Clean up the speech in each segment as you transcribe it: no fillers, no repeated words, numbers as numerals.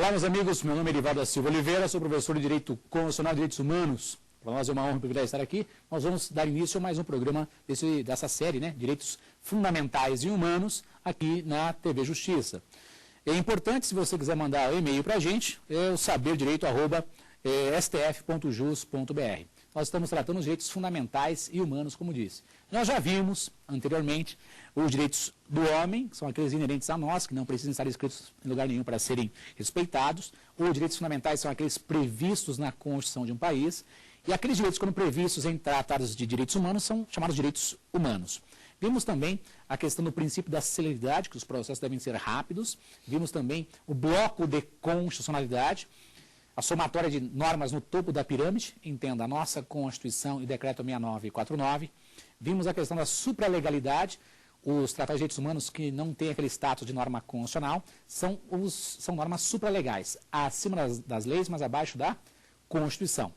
Olá, meus amigos, meu nome é Erivaldo da Silva Oliveira, sou professor de Direito Constitucional e Direitos Humanos. Para nós é uma honra e um privilégio estar aqui. Nós vamos dar início a mais um programa dessa série, Direitos Fundamentais e Humanos, aqui na TV Justiça. É importante, se você quiser mandar um e-mail para a gente, é o saberdireito@stf.jus.br. Nós estamos tratando os direitos fundamentais e humanos, como disse. Nós já vimos anteriormente os direitos do homem, que são aqueles inerentes a nós, que não precisam estar escritos em lugar nenhum para serem respeitados. Os direitos fundamentais são aqueles previstos na Constituição de um país. E aqueles direitos, quando previstos em tratados de direitos humanos, são chamados direitos humanos. Vimos também a questão do princípio da celeridade, que os processos devem ser rápidos. Vimos também o bloco de constitucionalidade, a somatória de normas no topo da pirâmide, entenda a nossa Constituição e Decreto 6949. Vimos a questão da supralegalidade, os tratados de direitos humanos que não têm aquele status de norma constitucional, são normas supralegais, acima das leis, mas abaixo da Constituição.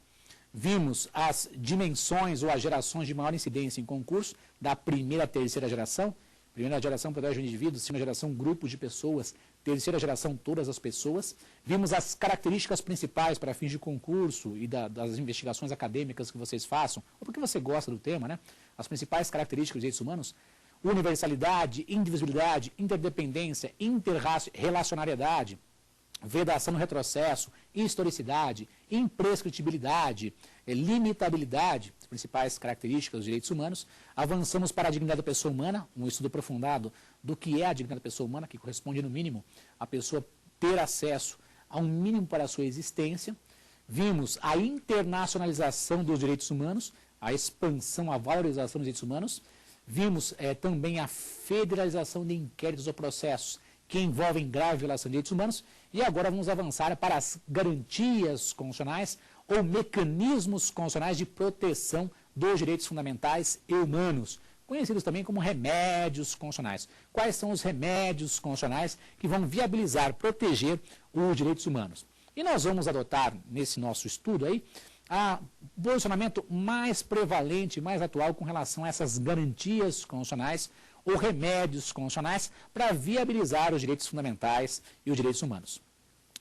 Vimos as dimensões ou as gerações de maior incidência em concurso da primeira a terceira geração. Primeira geração, protege o indivíduo, segunda geração, grupo de pessoas, terceira geração, todas as pessoas. Vimos as características principais para fins de concurso e das investigações acadêmicas que vocês façam, ou porque você gosta do tema, As principais características dos direitos humanos: universalidade, indivisibilidade, interdependência, interrelacionariedade, vedação no retrocesso, historicidade, imprescritibilidade, limitabilidade, as principais características dos direitos humanos. Avançamos para a dignidade da pessoa humana, um estudo aprofundado do que é a dignidade da pessoa humana, que corresponde, no mínimo, a pessoa ter acesso a um mínimo para a sua existência. Vimos a internacionalização dos direitos humanos, a expansão, a valorização dos direitos humanos. Vimos também a federalização de inquéritos ou processos que envolvem grave violação de direitos humanos. E agora vamos avançar para as garantias constitucionais ou mecanismos constitucionais de proteção dos direitos fundamentais e humanos, conhecidos também como remédios constitucionais. Quais são os remédios constitucionais que vão viabilizar, proteger os direitos humanos? E nós vamos adotar, nesse nosso estudo aí, o posicionamento mais prevalente, mais atual com relação a essas garantias constitucionais ou remédios constitucionais para viabilizar os direitos fundamentais e os direitos humanos.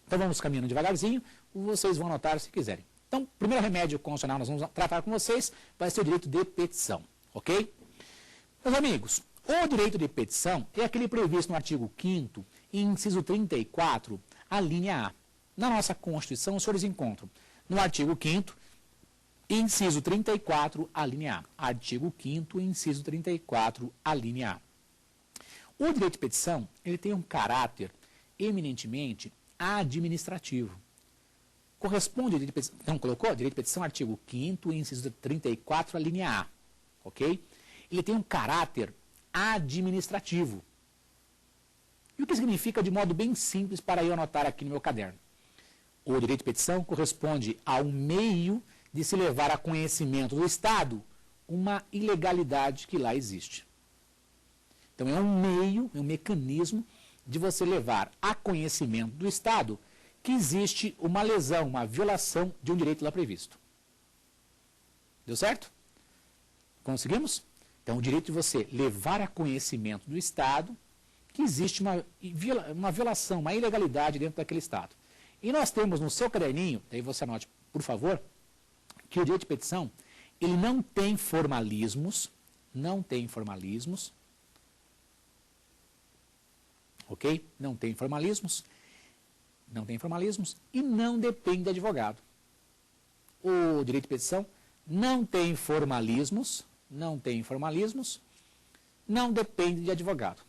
Então vamos caminhando devagarzinho, vocês vão anotar se quiserem. Então, o primeiro remédio constitucional nós vamos tratar com vocês vai ser o direito de petição, ok? Meus amigos, o direito de petição é aquele previsto no artigo 5º, inciso 34, a linha A. Na nossa Constituição, os senhores encontram no artigo 5º, inciso 34, a linha A. Artigo 5º, inciso 34, a linha A. O direito de petição, ele tem um caráter eminentemente administrativo. Corresponde ao direito de petição, não colocou? Direito de petição, artigo 5º, inciso 34, a linha A. Ok? Ele tem um caráter administrativo. E o que significa de modo bem simples para eu anotar aqui no meu caderno? O direito de petição corresponde a um meio de se levar a conhecimento do Estado uma ilegalidade que lá existe. Então, é um meio, é um mecanismo de você levar a conhecimento do Estado que existe uma lesão, uma violação de um direito lá previsto. Deu certo? Conseguimos? Então, o direito de você levar a conhecimento do Estado que existe uma violação, uma ilegalidade dentro daquele Estado. E nós temos no seu caderninho, daí você anote, por favor, que o direito de petição, ele não tem formalismos, ok? Não tem formalismos e não depende de advogado. O direito de petição não tem formalismos, não depende de advogado.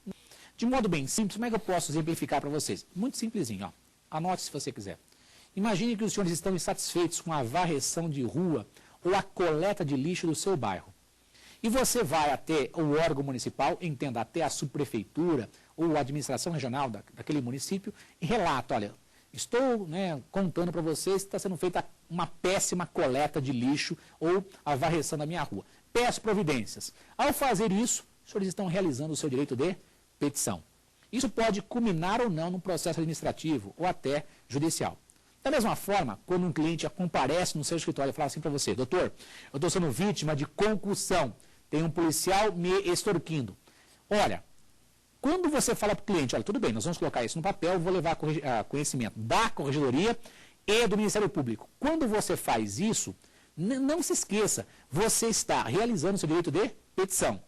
De modo bem simples, como é que eu posso exemplificar para vocês? Muito simplesinho, ó. Anote se você quiser. Imagine que os senhores estão insatisfeitos com a varreção de rua ou a coleta de lixo do seu bairro. E você vai até o órgão municipal, entenda, até a subprefeitura ou a administração regional daquele município e relata, olha, estou contando para vocês que está sendo feita uma péssima coleta de lixo ou a varreção da minha rua. Peço providências. Ao fazer isso, os senhores estão realizando o seu direito de petição. Isso pode culminar ou não no processo administrativo ou até judicial. Da mesma forma, quando um cliente comparece no seu escritório e fala assim para você: doutor, eu estou sendo vítima de concussão, tem um policial me extorquindo. Olha, quando você fala para o cliente, olha, tudo bem, nós vamos colocar isso no papel, vou levar a conhecimento da Corregedoria e do Ministério Público. Quando você faz isso, não se esqueça, você está realizando o seu direito de petição.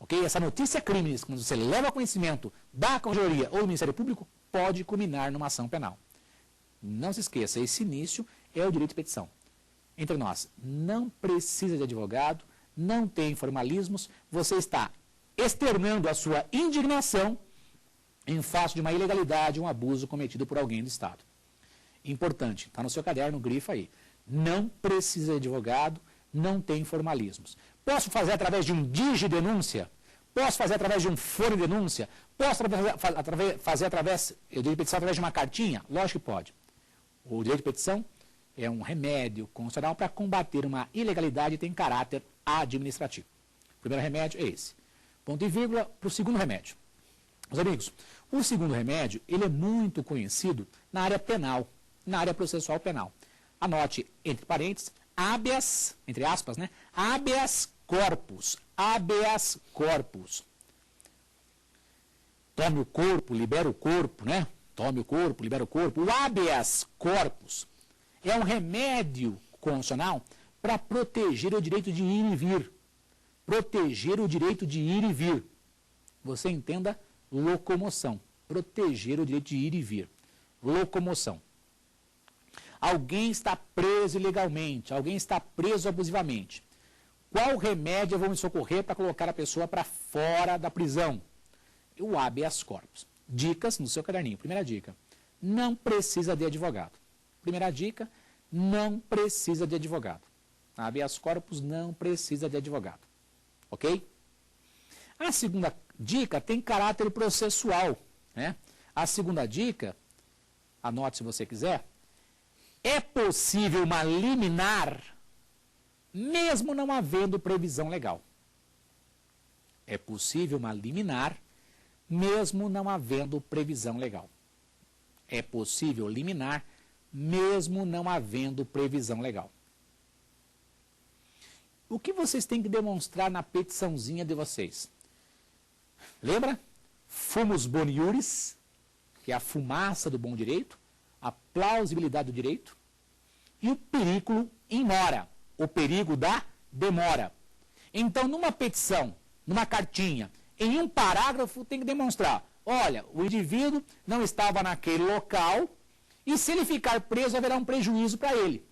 Ok? Essa notícia crime, quando você leva conhecimento da Corregedoria ou do Ministério Público, pode culminar numa ação penal. Não se esqueça, esse início é o direito de petição. Entre nós, não precisa de advogado, não tem formalismos, você está externando a sua indignação em face de uma ilegalidade, um abuso cometido por alguém do Estado. Importante, está no seu caderno, grifa aí. Não precisa de advogado, não tem formalismos. Posso fazer através de um digidenúncia? Posso fazer através de um foro de denúncia? Posso fazer através, eu digo petição através de uma cartinha? Lógico que pode. O direito de petição é um remédio constitucional para combater uma ilegalidade e tem caráter administrativo. O primeiro remédio é esse. Ponto e vírgula para o segundo remédio. Meus amigos, o segundo remédio, ele é muito conhecido na área penal, na área processual penal. Anote, entre parênteses, habeas, entre aspas, né? Habeas corpus, habeas corpus. Tome o corpo, libera o corpo, né? Tome o corpo, libera o corpo. O habeas corpus é um remédio constitucional para proteger o direito de ir e vir. Proteger o direito de ir e vir. Você entenda locomoção. Proteger o direito de ir e vir. Locomoção. Alguém está preso ilegalmente, alguém está preso abusivamente. Qual remédio eu vou me socorrer para colocar a pessoa para fora da prisão? O habeas corpus. Dicas no seu caderninho. Primeira dica, não precisa de advogado. Primeira dica, não precisa de advogado. Habeas corpus não precisa de advogado. Ok? A segunda dica tem caráter processual, né? A segunda dica, anote se você quiser, é possível uma liminar, mesmo não havendo previsão legal. É possível uma liminar, mesmo não havendo previsão legal. É possível liminar, mesmo não havendo previsão legal. O que vocês têm que demonstrar na petiçãozinha de vocês? Lembra? Fumus boni iuris, que é a fumaça do bom direito, a plausibilidade do direito e o periculum in mora, o perigo da demora. Então, numa petição, numa cartinha, em um parágrafo tem que demonstrar, olha, o indivíduo não estava naquele local e se ele ficar preso haverá um prejuízo para ele.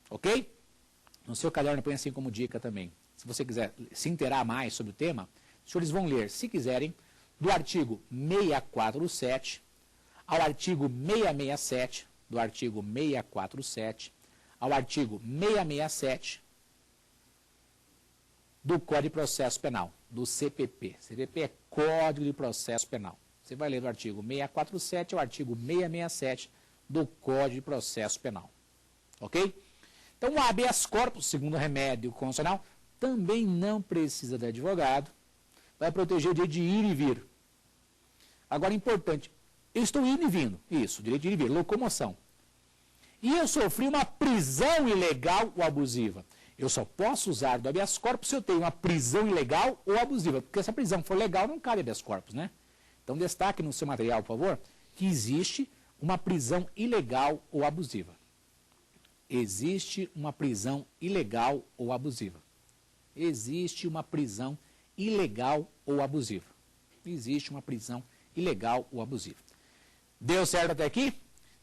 Ok? No seu caderno põe assim como dica também. Se você quiser se inteirar mais sobre o tema, os senhores vão ler, se quiserem, do artigo 647 ao artigo 667, do artigo 647 ao artigo 667 do Código de Processo Penal, do CPP. CPP é Código de Processo Penal. Você vai ler do artigo 647 ao artigo 667 do Código de Processo Penal. Ok? Então, o habeas corpus, segundo remédio constitucional, também não precisa de advogado, vai proteger o direito de ir e vir. Agora, importante, eu estou indo e vindo, isso, direito de ir e vir, locomoção. E eu sofri uma prisão ilegal ou abusiva. Eu só posso usar do habeas corpus se eu tenho uma prisão ilegal ou abusiva, porque se a prisão for legal, não cabe habeas corpus, né? Então, destaque no seu material, por favor, que existe uma prisão ilegal ou abusiva. Existe uma prisão ilegal ou abusiva. Existe uma prisão ilegal ou abusiva. Existe uma prisão ilegal ou abusiva. Deu certo até aqui?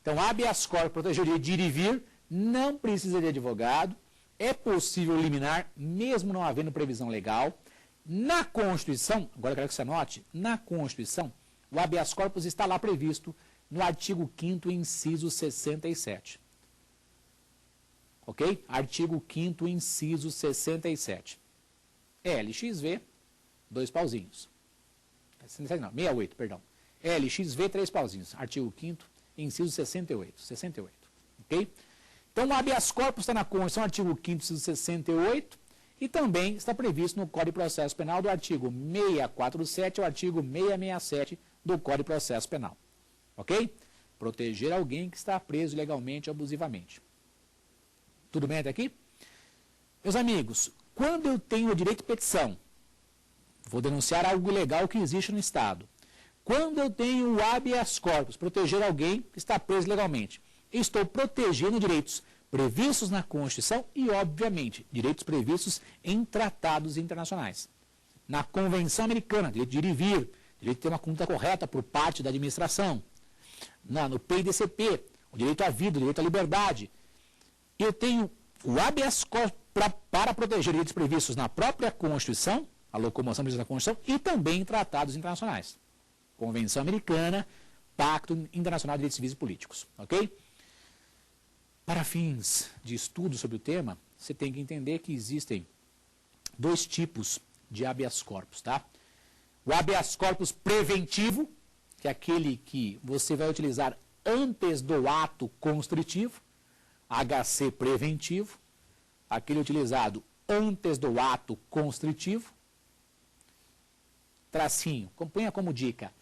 Então, habeas corpus proteger o direito de ir e vir, não precisa de advogado, é possível liminar, mesmo não havendo previsão legal. Na Constituição, agora eu quero que você anote, na Constituição, o habeas corpus está lá previsto no artigo 5º, inciso 67. Ok? Artigo 5º, inciso 67. LXV, 2 pauzinhos. 68, perdão. LXV, 3 pauzinhos. Artigo 5º, inciso 68. 68. Ok? Então, o habeas corpus está na Constituição, artigo 5º, inciso 68, e também está previsto no Código de Processo Penal do artigo 647 ao artigo 667 do Código de Processo Penal. Ok? Proteger alguém que está preso ilegalmente ou abusivamente. Tudo bem até aqui? Meus amigos, quando eu tenho o direito de petição, vou denunciar algo ilegal que existe no Estado. Quando eu tenho o habeas corpus, proteger alguém que está preso legalmente, estou protegendo direitos previstos na Constituição e, obviamente, direitos previstos em tratados internacionais. Na Convenção Americana, direito de ir e vir, direito de ter uma conduta correta por parte da administração. No PIDCP, o direito à vida, o direito à liberdade. Eu tenho o habeas corpus para proteger direitos previstos na própria Constituição, a locomoção prevista na Constituição, e também em tratados internacionais. Convenção Americana, Pacto Internacional de Direitos Civis e Políticos. Ok? Para fins de estudo sobre o tema, você tem que entender que existem dois tipos de habeas corpus, tá? O habeas corpus preventivo, que é aquele que você vai utilizar antes do ato constritivo, HC preventivo, aquele utilizado antes do ato constritivo, tracinho, ponha como dica,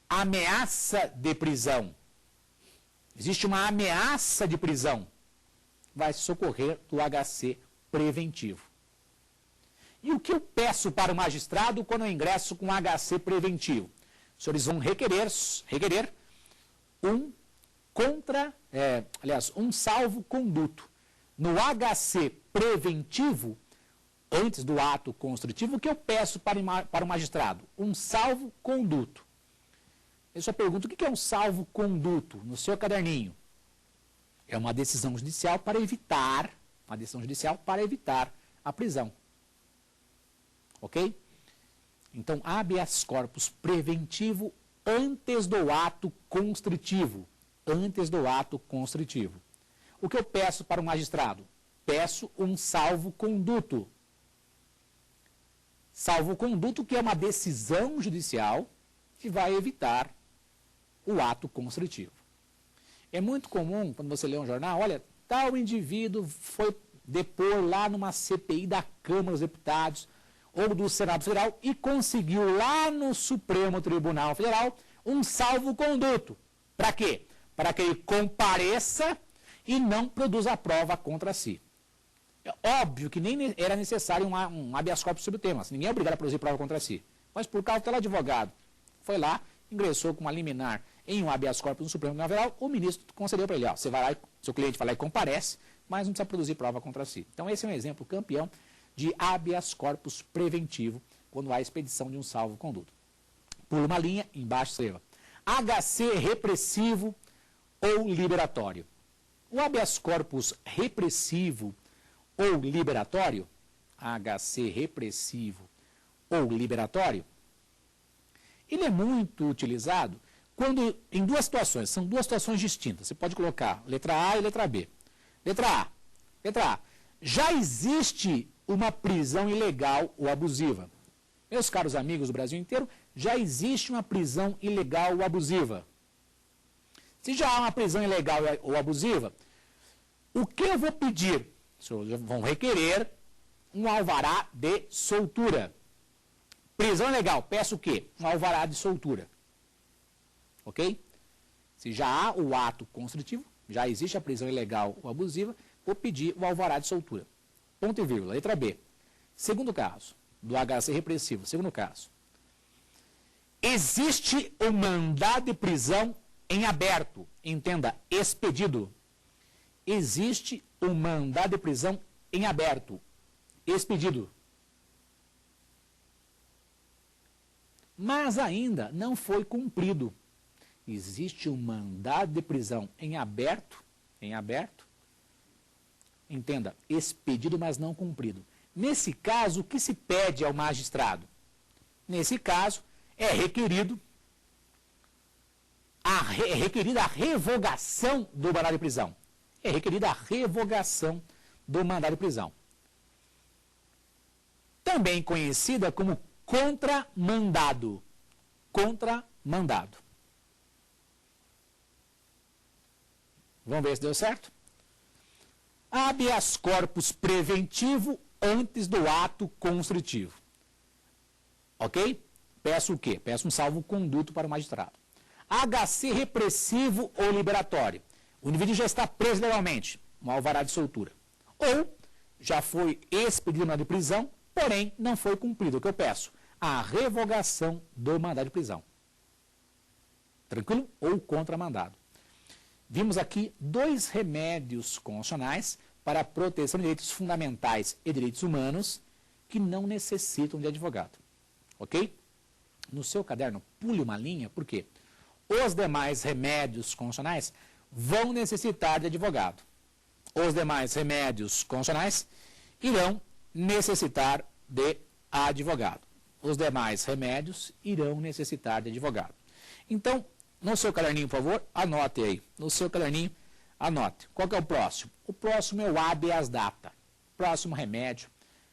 ameaça de prisão. Existe uma ameaça de prisão, vai socorrer do HC preventivo. E o que eu peço para o magistrado quando eu ingresso com HC preventivo? Os senhores vão requerer um salvo-conduto. No HC preventivo, antes do ato construtivo, o que eu peço para o magistrado? Um salvo-conduto. Eu só pergunto, o que é um salvo-conduto no seu caderninho? É uma decisão judicial para evitar a prisão. Ok? Então, habeas corpus preventivo antes do ato constritivo. Antes do ato constritivo. O que eu peço para o magistrado? Peço um salvo-conduto. Salvo-conduto que é uma decisão judicial que vai evitar o ato constritivo. É muito comum, quando você lê um jornal, olha, tal indivíduo foi depor lá numa CPI da Câmara dos Deputados ou do Senado Federal e conseguiu lá no Supremo Tribunal Federal um salvo-conduto. Para quê? Para que ele compareça e não produza a prova contra si. É óbvio que nem era necessário um habeas corpus sobre o tema, ninguém é obrigado a produzir prova contra si. Mas por causa do advogado foi lá, ingressou com uma liminar em um habeas corpus no Supremo Tribunal Federal, o ministro concedeu para ele, ó, você vai lá, seu cliente vai lá e comparece, mas não precisa produzir prova contra si. Então esse é um exemplo campeão de habeas corpus preventivo, quando há expedição de um salvo-conduto. Pula uma linha, embaixo escreva. HC repressivo ou liberatório. O habeas corpus repressivo ou liberatório, HC repressivo ou liberatório, ele é muito utilizado quando, em duas situações, são duas situações distintas. Você pode colocar letra A e letra B. Letra A. Já existe uma prisão ilegal ou abusiva. Meus caros amigos do Brasil inteiro, já existe uma prisão ilegal ou abusiva. Se já há uma prisão ilegal ou abusiva, o que eu vou pedir? Os senhores vão requerer um alvará de soltura. Prisão ilegal, peço o quê? Um alvará de soltura. Ok? Se já há o ato constritivo, já existe a prisão ilegal ou abusiva, vou pedir o alvará de soltura. Ponto e vírgula. Letra B. Segundo caso, do HC repressivo. Segundo caso. Existe um mandado de prisão em aberto. Entenda, expedido. Existe um mandado de prisão em aberto. Expedido. Mas ainda não foi cumprido. Existe um mandado de prisão em aberto, entenda, expedido, mas não cumprido. Nesse caso, o que se pede ao magistrado? Nesse caso, é requerida a revogação do mandado de prisão. É requerida a revogação do mandado de prisão. Também conhecida como contramandado. Contramandado. Vamos ver se deu certo? Habeas corpus preventivo antes do ato constritivo. Ok? Peço o quê? Peço um salvo-conduto para o magistrado. HC repressivo ou liberatório. O indivíduo já está preso legalmente, um alvará de soltura. Ou já foi expedido na de prisão, porém não foi cumprido. O que eu peço? a revogação do mandado de prisão. Tranquilo? Ou contramandado. Vimos aqui 2 remédios constitucionais para a proteção de direitos fundamentais e direitos humanos que não necessitam de advogado. Ok? No seu caderno, pule uma linha, por quê? Os demais remédios constitucionais vão necessitar de advogado. Os demais remédios constitucionais irão necessitar de advogado. Os demais remédios irão necessitar de advogado. Então, no seu caderninho, por favor, anote aí. No seu caderninho, anote. Qual que é o próximo? O próximo é o habeas data. O próximo remédio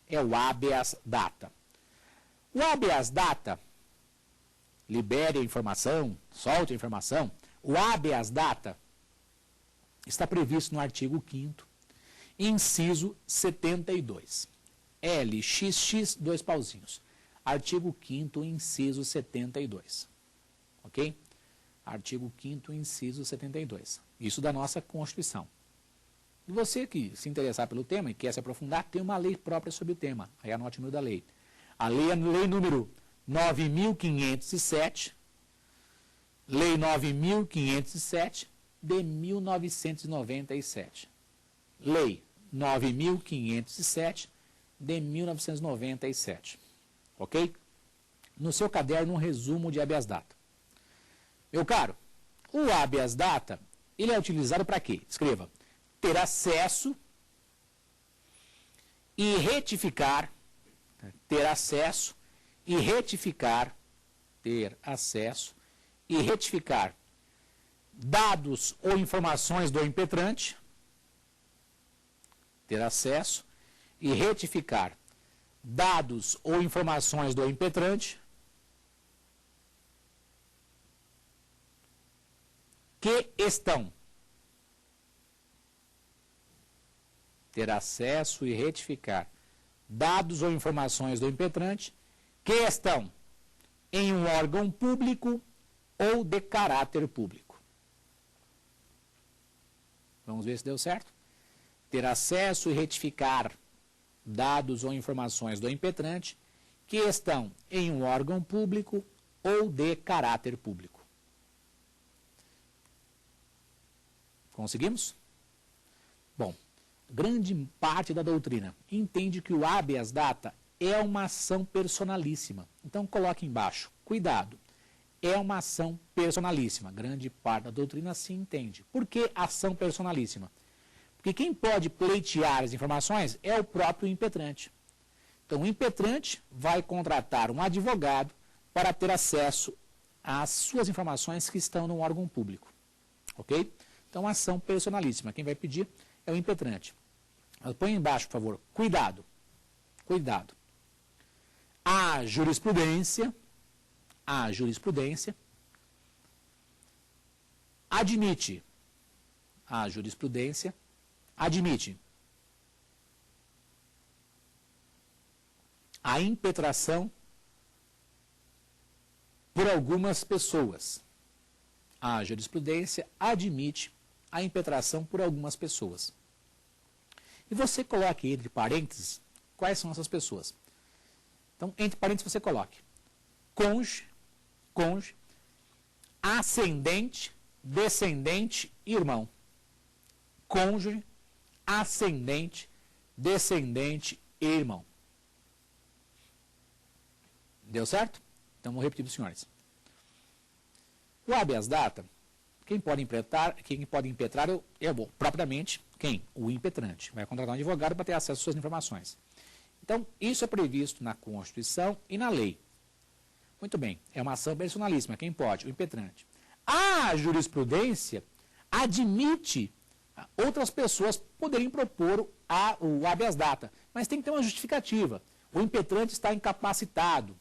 é o habeas data. O habeas data, libere a informação, solte a informação. O habeas data está previsto no artigo 5º, inciso 72. LXX, 2 pauzinhos. Artigo 5º, inciso 72. Ok? Artigo 5º, inciso 72. Isso da nossa Constituição. E você que se interessar pelo tema e quer se aprofundar, tem uma lei própria sobre o tema. Aí anote o número da lei. A lei é a lei número 9.507, lei 9.507 de 1997. Lei 9.507 de 1997. Ok? No seu caderno, um resumo de habeas data. Meu caro, o habeas data, ele é utilizado para quê? Escreva. Ter acesso e retificar, ter acesso e retificar, dados ou informações do impetrante, ter acesso e retificar dados ou informações do impetrante que estão, ter acesso e retificar dados ou informações do impetrante que estão em um órgão público ou de caráter público. Vamos ver se deu certo? Ter acesso e retificar dados ou informações do impetrante que estão em um órgão público ou de caráter público. Conseguimos? Bom, grande parte da doutrina entende que o habeas data é uma ação personalíssima. Então, coloque embaixo, cuidado, é uma ação personalíssima. Grande parte da doutrina assim entende. Por que ação personalíssima? Porque quem pode pleitear as informações é o próprio impetrante. Então, o impetrante vai contratar um advogado para ter acesso às suas informações que estão no órgão público. Ok? Então, ação personalíssima. Quem vai pedir é o impetrante. Põe embaixo, por favor. Cuidado. Cuidado. A jurisprudência admite a impetração por algumas pessoas. A jurisprudência admite a impetração por algumas pessoas. E você coloque entre parênteses quais são essas pessoas. Então, entre parênteses você coloque cônjuge, ascendente, descendente e irmão. Cônjuge, ascendente, descendente e irmão. Deu certo? Então, vou repetir para os senhores. O habeas data, quem pode impetrar propriamente quem? O impetrante. Vai contratar um advogado para ter acesso às suas informações. Então, isso é previsto na Constituição e na lei. Muito bem, é uma ação personalíssima. Quem pode? O impetrante. A jurisprudência admite outras pessoas poderem propor o habeas data, mas tem que ter uma justificativa. O impetrante está incapacitado,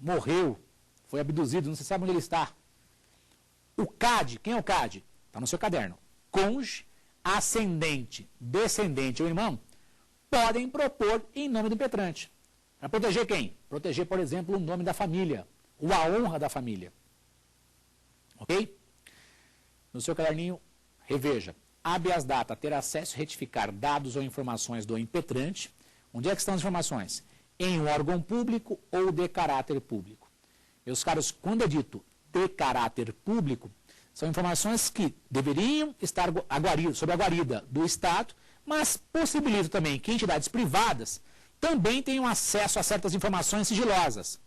morreu, foi abduzido, não se sabe onde ele está. O CAD, quem é o CAD? Está no seu caderno. Cônjuge, ascendente, descendente ou irmão podem propor em nome do impetrante. Para proteger quem? Proteger, por exemplo, o nome da família, ou a honra da família. Ok? No seu caderninho, reveja. Habeas data, ter acesso e retificar dados ou informações do impetrante. Onde é que estão as informações? em um órgão público ou de caráter público. Meus caros, quando é dito de caráter público, são informações que deveriam estar sob a guarida do Estado, mas possibilitam também que entidades privadas também tenham acesso a certas informações sigilosas.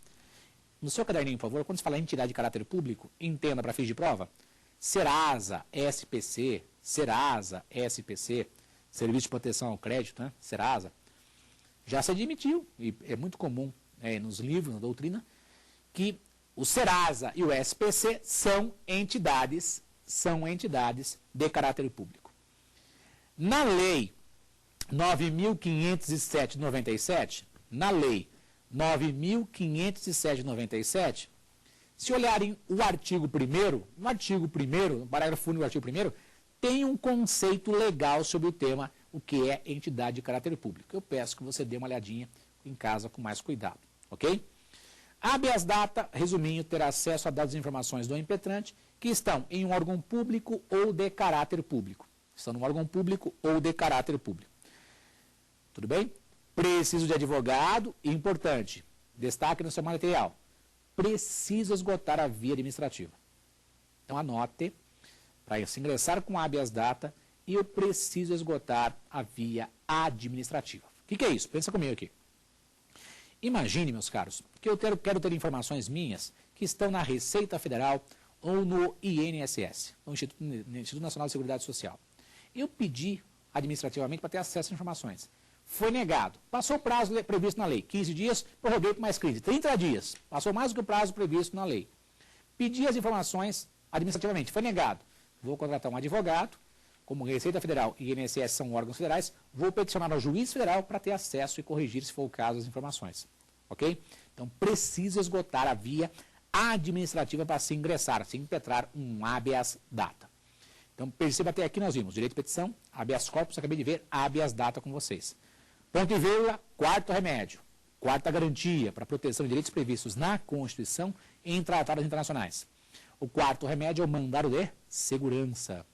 No seu caderninho, por favor, quando se fala em entidade de caráter público, entenda para fins de prova, Serasa, SPC, Serviço de Proteção ao Crédito, né? Serasa, já se admitiu, e é muito comum nos livros, na doutrina, que o Serasa e o SPC são entidades de caráter público. Na Lei 9.507 de 97, se olharem o artigo 1º, no parágrafo único do artigo 1º, tem um conceito legal sobre o tema, o que é entidade de caráter público. Eu peço que você dê uma olhadinha em casa com mais cuidado, ok? Habeas data, resuminho, terá acesso a dados e informações do impetrante que estão em um órgão público ou de caráter público. Estão num órgão público ou de caráter público. Tudo bem? Preciso de advogado, e importante, destaque no seu material, preciso esgotar a via administrativa. Então anote, para se ingressar com habeas data, eu preciso esgotar a via administrativa. O que é isso? Pensa comigo aqui. Imagine, meus caros, que eu quero ter informações minhas que estão na Receita Federal ou no INSS, no Instituto Nacional de Seguridade Social. Eu pedi administrativamente para ter acesso às informações. Foi negado. Passou o prazo previsto na lei, 15 dias, prorroguei por mais 15, 30 dias. Passou mais do que o prazo previsto na lei. Pedi as informações administrativamente, foi negado. Vou contratar um advogado, como Receita Federal e INSS são órgãos federais, vou peticionar ao juiz federal para ter acesso e corrigir, se for o caso, as informações. Ok? Então, preciso esgotar a via administrativa para se ingressar, se impetrar um habeas data. Então, perceba até aqui nós vimos direito de petição, habeas corpus, acabei de ver, habeas data com vocês. Ponto e vírgula, quarto remédio, quarta garantia para proteção de direitos previstos na Constituição e em tratados internacionais. O quarto remédio é o mandado de segurança.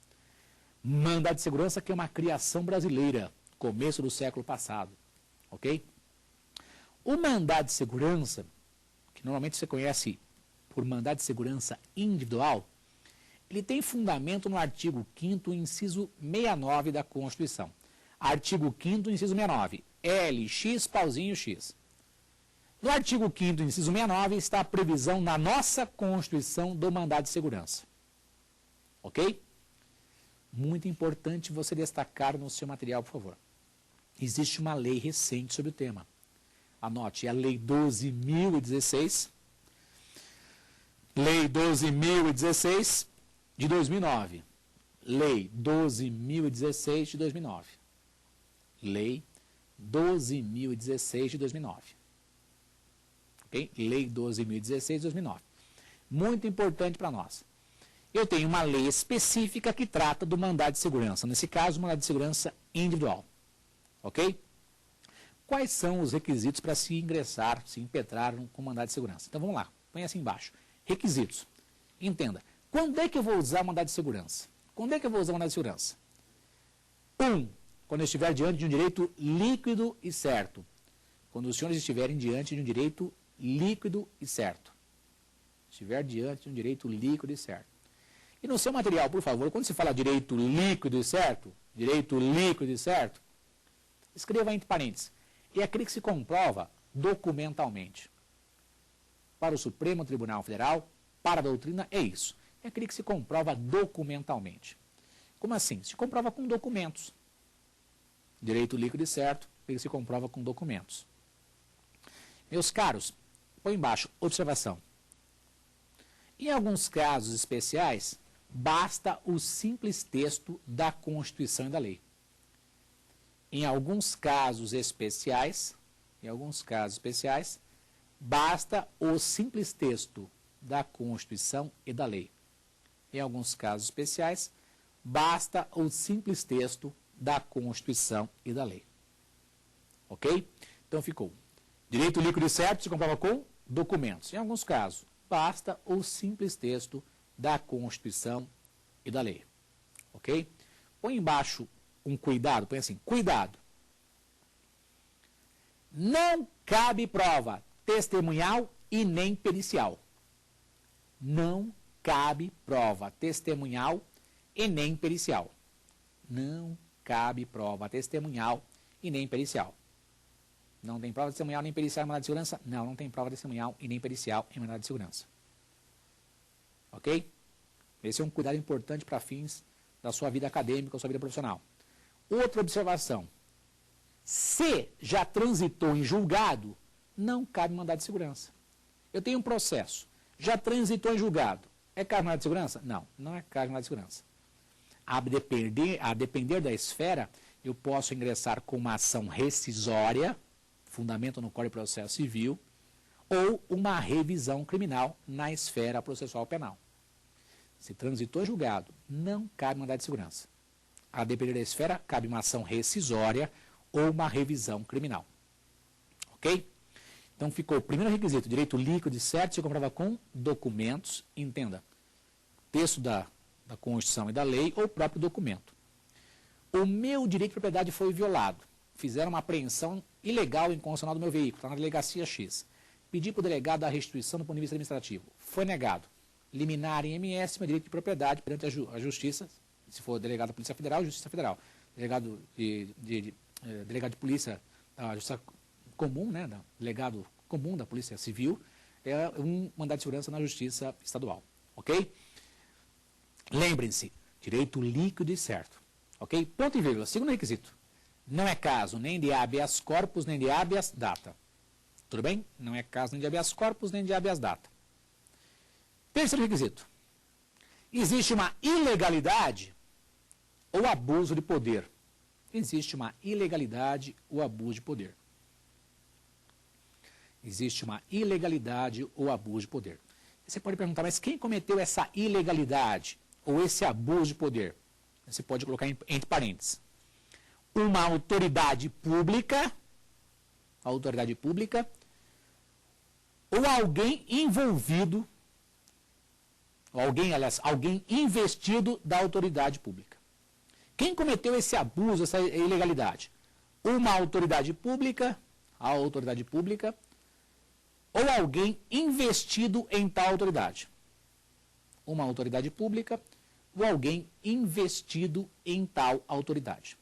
Mandado de segurança que é uma criação brasileira, começo do século passado. Ok? O mandado de segurança, que normalmente você conhece por mandado de segurança individual, ele tem fundamento no artigo 5º, inciso 69 da Constituição. Artigo 5º, inciso 69. LX, pauzinho X. No artigo 5º, inciso 69, está a previsão na nossa Constituição do mandado de segurança. Ok? Muito importante você destacar no seu material, por favor. Existe uma lei recente sobre o tema. Anote, é a Lei 12.016. Lei 12.016 de 2009. Lei 12.016 de 2009. Lei 12.016 de 2009. Ok? Lei 12.016 de 2009. Muito importante para nós. Eu tenho uma lei específica que trata do mandado de segurança. Nesse caso, o mandado de segurança individual. Ok? Quais são os requisitos para se ingressar, se impetrar com mandado de segurança? Então vamos lá, põe assim embaixo. Requisitos. Entenda, quando é que eu vou usar o mandado de segurança? Quando é que eu vou usar o mandado de segurança? 1. Quando eu estiver diante de um direito líquido e certo. Quando os senhores estiverem diante de um direito líquido e certo. Estiver diante de um direito líquido e certo. E no seu material, por favor, quando se fala direito líquido e certo, escreva entre parênteses. É aquele que se comprova documentalmente. Para o Supremo Tribunal Federal, para a doutrina, é isso. É aquele que se comprova documentalmente. Como assim? Se comprova com documentos. Direito líquido e certo, ele se comprova com documentos. Meus caros, põe embaixo, observação. Em alguns casos especiais, basta o simples texto da Constituição e da lei. Em alguns casos especiais, basta o simples texto da Constituição e da lei. Em alguns casos especiais, basta o simples texto da Constituição e da lei. Ok? Então ficou. Direito líquido e certo se comprova com documentos. Em alguns casos, basta o simples texto da Constituição e da lei. Ok? Põe embaixo um cuidado, põe assim, cuidado. Não cabe prova testemunhal e nem pericial. Não cabe prova testemunhal e nem pericial. Não cabe prova testemunhal e nem pericial. Não tem prova testemunhal nem pericial em mandado de segurança? Não, não tem prova testemunhal e nem pericial em mandado de segurança. Ok? Esse é um cuidado importante para fins da sua vida acadêmica ou sua vida profissional. Outra observação. Se já transitou em julgado, não cabe mandado de segurança. Eu tenho um processo. Já transitou em julgado. É caso de mandado de segurança? Não, não é caso de mandado de segurança. A depender da esfera, eu posso ingressar com uma ação rescisória, fundamento no Código de Processo Civil, ou uma revisão criminal na esfera processual penal. Se transitou em julgado, não cabe mandado de segurança. A depender da esfera, cabe uma ação rescisória ou uma revisão criminal. Ok? Então ficou o primeiro requisito, direito líquido e certo, se comprova com documentos, entenda, texto da Constituição e da lei ou próprio documento. O meu direito de propriedade foi violado. Fizeram uma apreensão ilegal e inconstitucional do meu veículo, está na delegacia X. Pedi para o delegado da restituição do ponto de vista administrativo. Foi negado. Liminar em MS, meu direito de propriedade perante a Justiça, se for delegado da Polícia Federal, Justiça Federal. Delegado de Polícia da Justiça Comum, né, delegado comum da Polícia Civil, é um mandado de segurança na Justiça Estadual. Ok? Lembrem-se, direito líquido e certo. Ok? Ponto e vírgula. Segundo requisito. Não é caso nem de habeas corpus, nem de habeas data. Tudo bem? Não é caso nem de habeas corpus, nem de habeas data. Terceiro requisito. Existe uma ilegalidade ou abuso de poder. Existe uma ilegalidade ou abuso de poder. Existe uma ilegalidade ou abuso de poder. Você pode perguntar, mas quem cometeu essa ilegalidade ou esse abuso de poder? Você pode colocar entre parênteses. Uma autoridade pública ou alguém envolvido, alguém investido da autoridade pública. Quem cometeu esse abuso, essa ilegalidade? Uma autoridade pública, ou alguém investido em tal autoridade. Uma autoridade pública ou alguém investido em tal autoridade.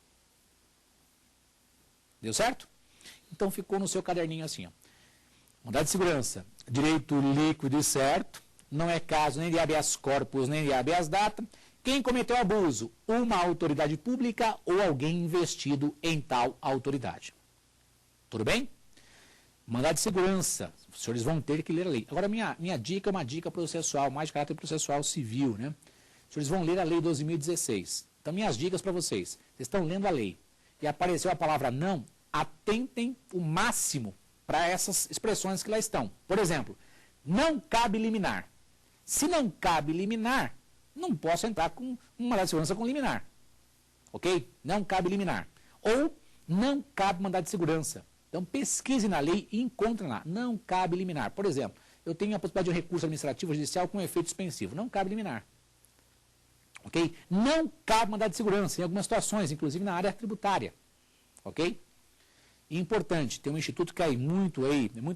Deu certo? Então ficou no seu caderninho assim, ó. Mandado de segurança, direito líquido e certo, não é caso nem de habeas corpus, nem de habeas data. Quem cometeu abuso? Uma autoridade pública ou alguém investido em tal autoridade. Tudo bem? Mandado de segurança, os senhores vão ter que ler a lei. Agora, minha dica é uma dica processual, mais de caráter processual civil, né? Os senhores vão ler a lei 2016. Então, minhas dicas para vocês. Vocês estão lendo a lei e apareceu a palavra não, atentem o máximo para essas expressões que lá estão. Por exemplo, não cabe liminar. Se não cabe liminar, não posso entrar com uma mandado de segurança com liminar. Ok? Não cabe liminar. Ou não cabe mandado de segurança. Então, pesquise na lei e encontre lá. Não cabe liminar. Por exemplo, eu tenho a possibilidade de um recurso administrativo judicial com efeito suspensivo. Não cabe liminar. Ok? Não cabe mandado de segurança em algumas situações, inclusive na área tributária. Ok? E importante, tem um instituto que é muito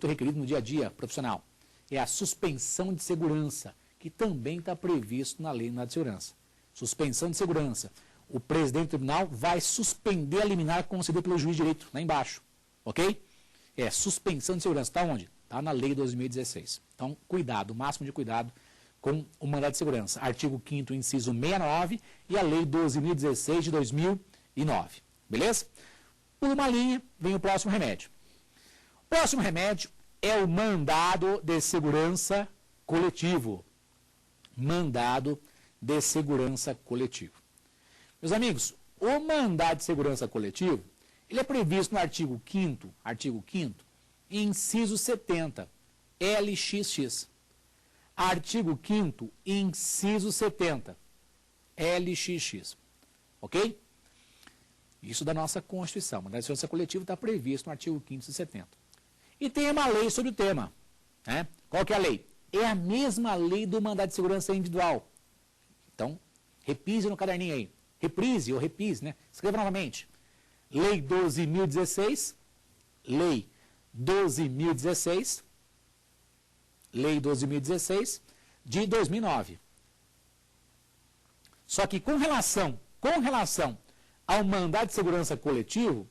requerido no dia a dia profissional. É a suspensão de segurança, que também está previsto na lei de segurança. Suspensão de segurança. O presidente do tribunal vai suspender a liminar concedida pelo juiz de direito, lá embaixo. Ok? É suspensão de segurança. Está onde? Está na lei 2016. Então, cuidado, máximo de cuidado com o mandado de segurança. Artigo 5º, inciso 69 e a lei 12.016 de 2009. Beleza? Por uma linha, vem o próximo remédio. O próximo remédio é o mandado de segurança coletivo. Mandado de segurança coletivo. Meus amigos, o mandado de segurança coletivo, ele é previsto no artigo 5º, inciso 70, LXX. Artigo 5º, inciso 70, LXX. Ok? Isso da nossa Constituição. O mandado de segurança coletivo está previsto no artigo 5º e 70. E tem uma lei sobre o tema. Né? Qual que é a lei? É a mesma lei do mandado de segurança individual. Então, repise no caderninho aí. Reprise ou repise, né? Escreva novamente. Lei 12.016, Lei 12.016, Lei 12.016, de 2009. Só que com relação ao mandado de segurança coletivo,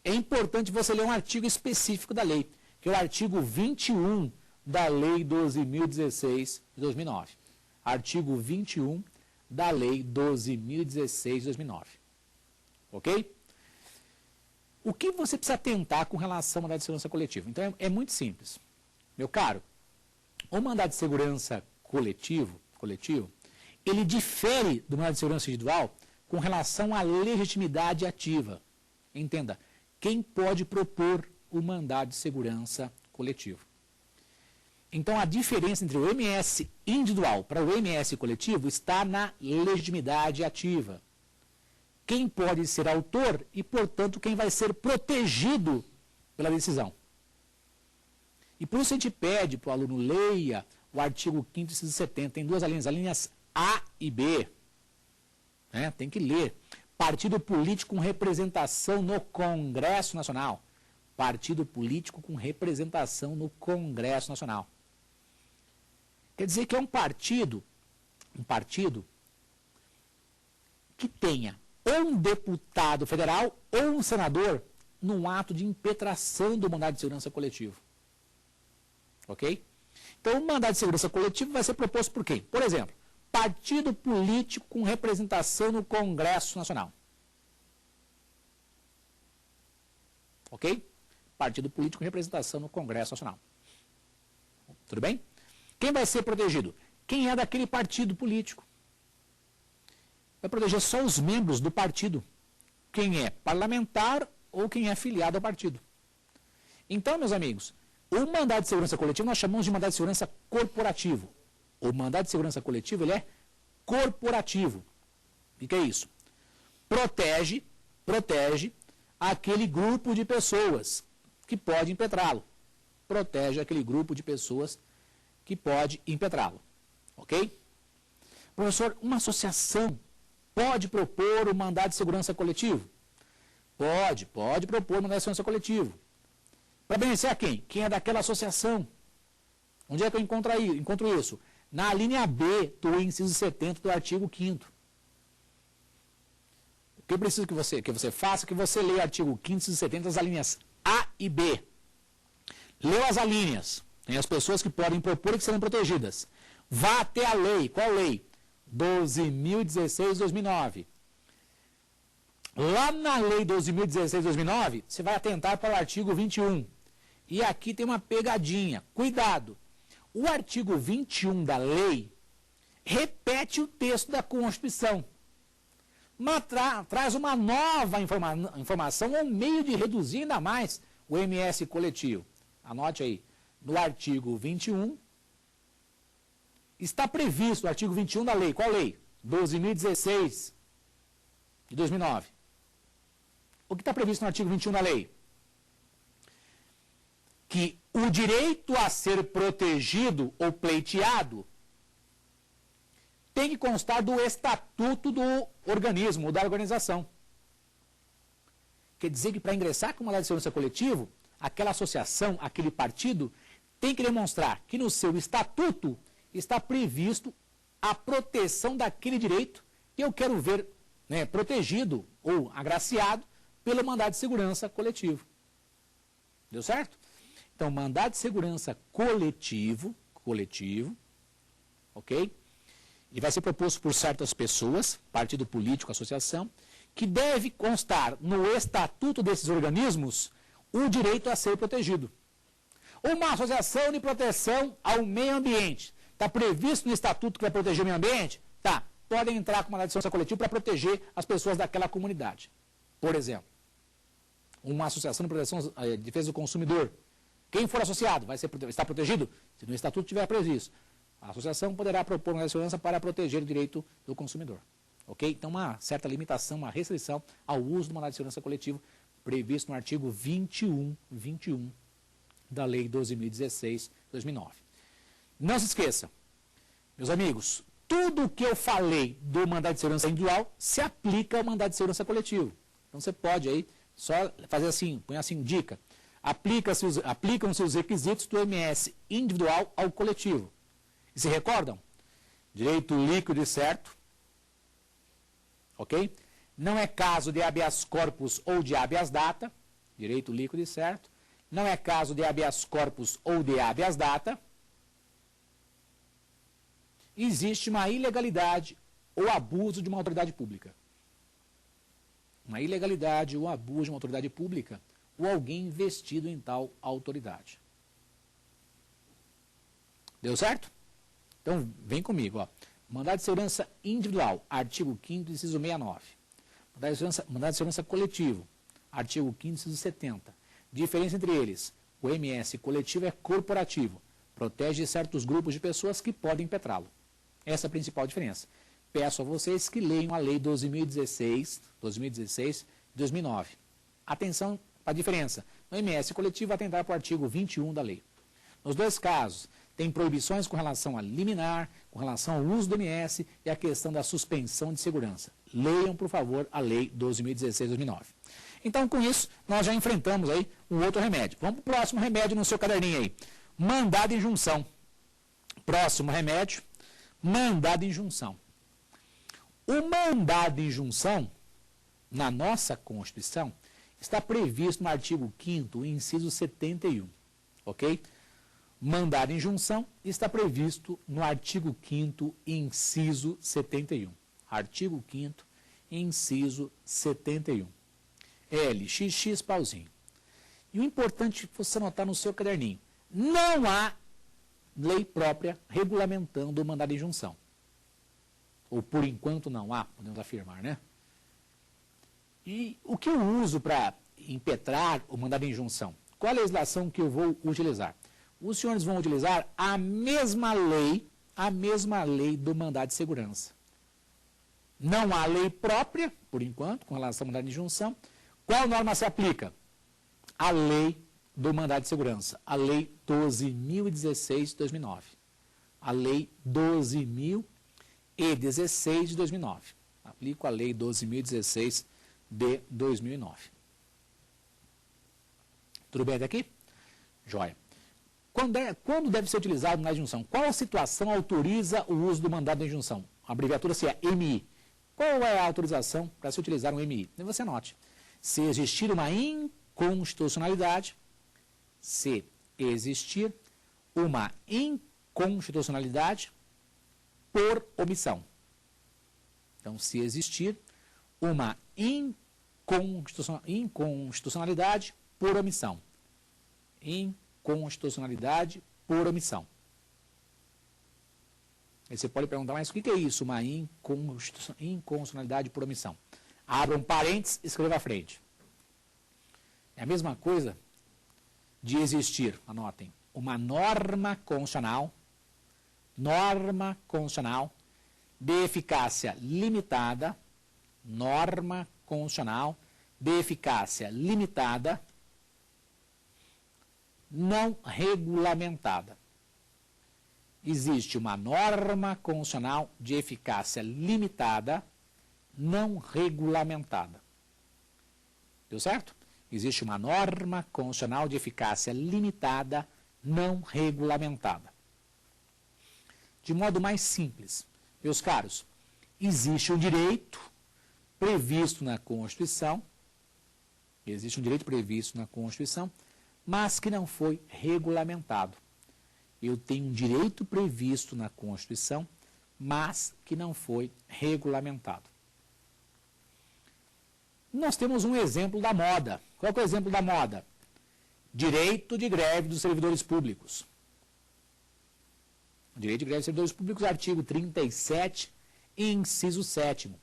é importante você ler um artigo específico da lei, que é o artigo 21 da Lei 12.016 de 2009. Artigo 21 da Lei 12.016 de 2009. Ok? O que você precisa atentar com relação ao mandado de segurança coletivo? Então, é muito simples. Meu caro, o mandado de segurança coletivo, ele difere do mandado de segurança individual com relação à legitimidade ativa. Entenda, quem pode propor o mandado de segurança coletivo? Então, a diferença entre o MS individual para o MS coletivo está na legitimidade ativa. Quem pode ser autor e, portanto, quem vai ser protegido pela decisão. E por isso a gente pede para o aluno leia o artigo 5º e 170. Tem duas linhas, as linhas A e B. Tem que ler. Partido político com representação no Congresso Nacional. Partido político com representação no Congresso Nacional. Quer dizer que é um partido que tenha ou um deputado federal ou um senador num ato de impetração do mandado de segurança coletivo. Ok? Então, o mandado de segurança coletivo vai ser proposto por quem? Por exemplo, partido político com representação no Congresso Nacional. Ok? Partido político com representação no Congresso Nacional. Tudo bem? Quem vai ser protegido? Quem é daquele partido político. Vai proteger só os membros do partido. Quem é parlamentar ou quem é filiado ao partido. Então, meus amigos, o mandado de segurança coletivo nós chamamos de mandado de segurança corporativo. O mandado de segurança coletivo, ele é corporativo. O que é isso? Protege aquele grupo de pessoas que pode impetrá-lo. Protege aquele grupo de pessoas que pode impetrá-lo. Ok? Professor, uma associação pode propor o mandado de segurança coletivo? Pode propor o mandado de segurança coletivo. Para beneficiar quem? Quem é daquela associação. Onde é que eu encontro isso? Na linha B do inciso 70 do artigo 5º. O que eu preciso que você faça é que você leia o artigo 5º, inciso 70, as alíneas A e B. Leu as alíneas. Tem as pessoas que podem propor e que serão protegidas. Vá até a lei. Qual lei? 12.016 de 2009. Lá na lei 12.016 de 2009, você vai atentar para o artigo 21. E aqui tem uma pegadinha. Cuidado. O artigo 21 da lei repete o texto da Constituição. Mas traz uma nova informação, um meio de reduzir ainda mais o MS coletivo. Anote aí. No artigo 21, está previsto o artigo 21 da lei. Qual lei? 12.016 de 2009. O que está previsto no artigo 21 da lei? Que o direito a ser protegido ou pleiteado tem que constar do estatuto do organismo, da organização. Quer dizer que para ingressar com o mandado de segurança coletivo, aquela associação, aquele partido, tem que demonstrar que no seu estatuto está previsto a proteção daquele direito que eu quero ver protegido ou agraciado pelo mandado de segurança coletivo. Deu certo? Então, mandado de segurança coletivo, ok? E vai ser proposto por certas pessoas, partido político, associação, que deve constar no estatuto desses organismos o direito a ser protegido. Uma associação de proteção ao meio ambiente. Está previsto no estatuto que vai proteger o meio ambiente? Tá. Podem entrar com mandado de segurança coletivo para proteger as pessoas daquela comunidade. Por exemplo, uma associação de proteção de defesa do consumidor. Quem for associado vai estar protegido? Se no estatuto tiver previsto. A associação poderá propor uma segurança para proteger o direito do consumidor. Ok? Então, uma certa limitação, uma restrição ao uso do mandado de segurança coletivo previsto no artigo 21 da Lei 12.016 de 2009. Não se esqueça, meus amigos, tudo o que eu falei do mandado de segurança individual se aplica ao mandado de segurança coletivo. Então, você pode aí só fazer assim, põe assim, dica. aplicam-se os requisitos do MS individual ao coletivo. E se recordam? Direito líquido e certo. Ok? Não é caso de habeas corpus ou de habeas data. Direito líquido e certo. Não é caso de habeas corpus ou de habeas data. Existe uma ilegalidade ou abuso de uma autoridade pública. Uma ilegalidade ou abuso de uma autoridade pública ou alguém investido em tal autoridade. Deu certo? Então, vem comigo. Ó. Mandado de segurança individual, artigo 5º, inciso 69. Mandado de segurança coletivo, artigo 5º, inciso 70. Diferença entre eles. O MS coletivo é corporativo. Protege certos grupos de pessoas que podem impetrá-lo. Essa é a principal diferença. Peço a vocês que leiam a Lei 12.016 de 2009. Atenção para a diferença. No MS coletivo, atentar para o artigo 21 da lei. Nos dois casos, tem proibições com relação a liminar, com relação ao uso do MS e a questão da suspensão de segurança. Leiam, por favor, a Lei 12.016 de 2009. Então, com isso, nós já enfrentamos aí um outro remédio. Vamos para o próximo remédio no seu caderninho aí. Mandado de injunção. Próximo remédio, mandado de injunção. O mandado de injunção, na nossa Constituição, está previsto no artigo 5º, inciso 71. Ok? Mandado de injunção está previsto no artigo 5º, inciso 71. Artigo 5º, inciso 71. LXX pauzinho. E o importante é você anotar no seu caderninho. Não há lei própria regulamentando o mandado de injunção. Ou por enquanto não há, podemos afirmar, né? E o que eu uso para impetrar o mandado de injunção? Qual a legislação que eu vou utilizar? Os senhores vão utilizar a mesma lei do mandado de segurança. Não há lei própria, por enquanto, com relação ao mandado de injunção. Qual norma se aplica? A lei do mandado de segurança, a Lei 12.016 de 2009. A Lei 12.016 de 2009. Aplico a Lei 12.016 de 2009. Tudo bem até aqui? Joia. Quando deve ser utilizado o mandado de injunção? Qual situação autoriza o uso do mandado de injunção? A abreviatura se é MI. Qual é a autorização para se utilizar um MI? E você anote. Se existir uma inconstitucionalidade, se existir uma inconstitucionalidade por omissão. Então, se existir uma inconstitucionalidade por omissão. Inconstitucionalidade por omissão. Aí você pode perguntar, mas o que é isso, uma inconstitucionalidade por omissão? Abra um parênteses, escreva à frente. É a mesma coisa de existir, anotem, uma norma constitucional de eficácia limitada, norma constitucional de eficácia limitada, não regulamentada. Existe uma norma constitucional de eficácia limitada, não regulamentada. Deu certo? Existe uma norma constitucional de eficácia limitada, não regulamentada. De modo mais simples, meus caros, existe um direito previsto na Constituição, mas que não foi regulamentado. Eu tenho um direito previsto na Constituição, mas que não foi regulamentado. Nós temos um exemplo da moda. Qual é o exemplo da moda? Direito de greve dos servidores públicos. Direito de greve dos servidores públicos, artigo 37, inciso 7º.